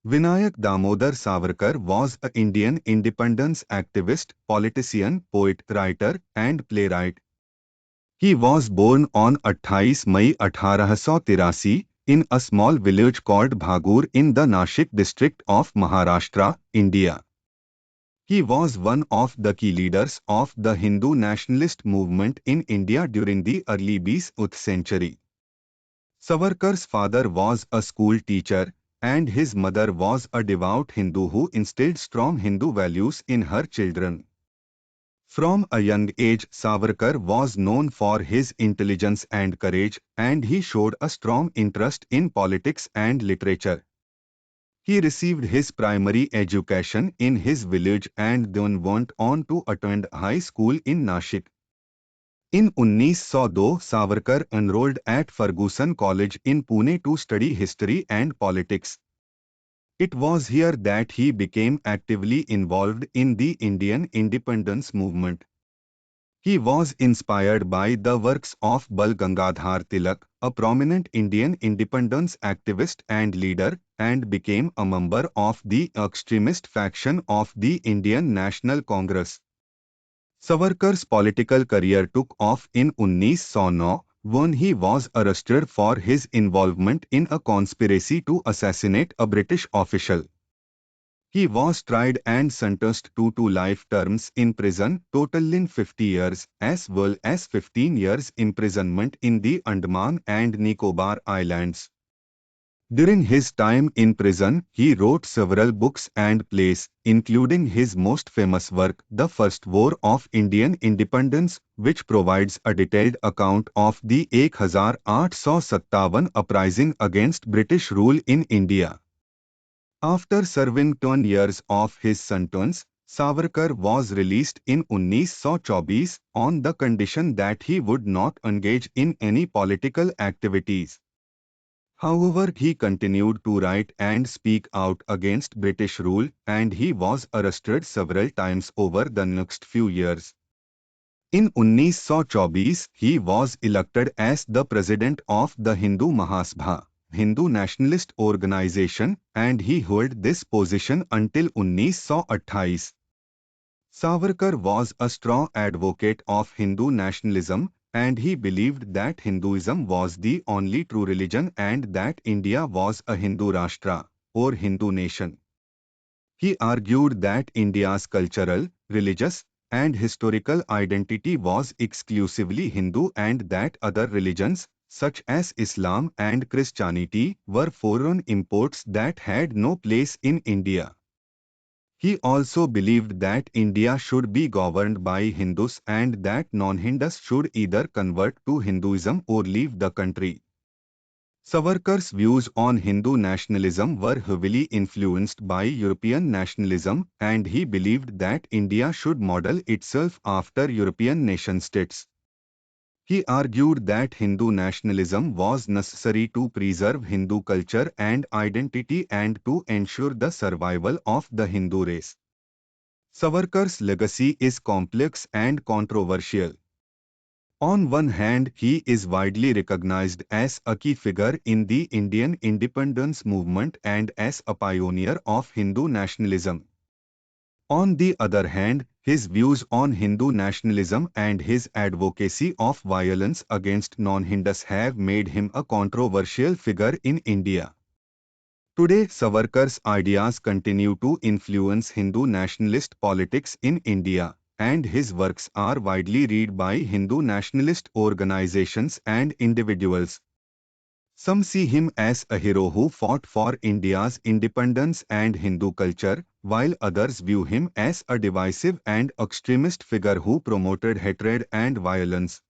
Vinayak Damodar Savarkar was an Indian independence activist, politician, poet, writer, and playwright. He was born on 28 May 1883 in a small village called Bhagur in the Nashik district of Maharashtra, India. He was one of the key leaders of the Hindu nationalist movement in India during the early 20th century. Savarkar's father was a school teacher, and his mother was a devout Hindu who instilled strong Hindu values in her children. From a young age, Savarkar was known for his intelligence and courage, and he showed a strong interest in politics and literature. He received his primary education in his village and then went on to attend high school in Nashik. In 1902, Savarkar enrolled at Fergusson College in Pune to study history and politics. It was here that he became actively involved in the Indian independence movement. He was inspired by the works of Bal Gangadhar Tilak, a prominent Indian independence activist and leader, and became a member of the extremist faction of the Indian National Congress. Savarkar's political career took off in 1909 when he was arrested for his involvement in a conspiracy to assassinate a British official. He was tried and sentenced to 2 life terms in prison, totaling 50 years, as well as 15 years imprisonment in the Andaman and Nicobar Islands. During his time in prison, he wrote several books and plays, including his most famous work, The First War of Indian Independence, which provides a detailed account of the 1857 uprising against British rule in India. After serving 10 years of his sentence, Savarkar was released in 1924 on the condition that he would not engage in any political activities. However, he continued to write and speak out against British rule, and he was arrested several times over the next few years. In 1924, he was elected as the president of the Hindu Mahasabha, Hindu nationalist organization, and he held this position until 1928. Savarkar was a strong advocate of Hindu nationalism, and he believed that Hinduism was the only true religion and that India was a Hindu Rashtra, or Hindu nation. He argued that India's cultural, religious, and historical identity was exclusively Hindu and that other religions, such as Islam and Christianity, were foreign imports that had no place in India. He also believed that India should be governed by Hindus and that non-Hindus should either convert to Hinduism or leave the country. Savarkar's views on Hindu nationalism were heavily influenced by European nationalism, and he believed that India should model itself after European nation-states. He argued that Hindu nationalism was necessary to preserve Hindu culture and identity and to ensure the survival of the Hindu race. Savarkar's legacy is complex and controversial. On one hand, he is widely recognized as a key figure in the Indian independence movement and as a pioneer of Hindu nationalism. On the other hand, his views on Hindu nationalism and his advocacy of violence against non-Hindus have made him a controversial figure in India. Today, Savarkar's ideas continue to influence Hindu nationalist politics in India, and his works are widely read by Hindu nationalist organizations and individuals. Some see him as a hero who fought for India's independence and Hindu culture, while others view him as a divisive and extremist figure who promoted hatred and violence.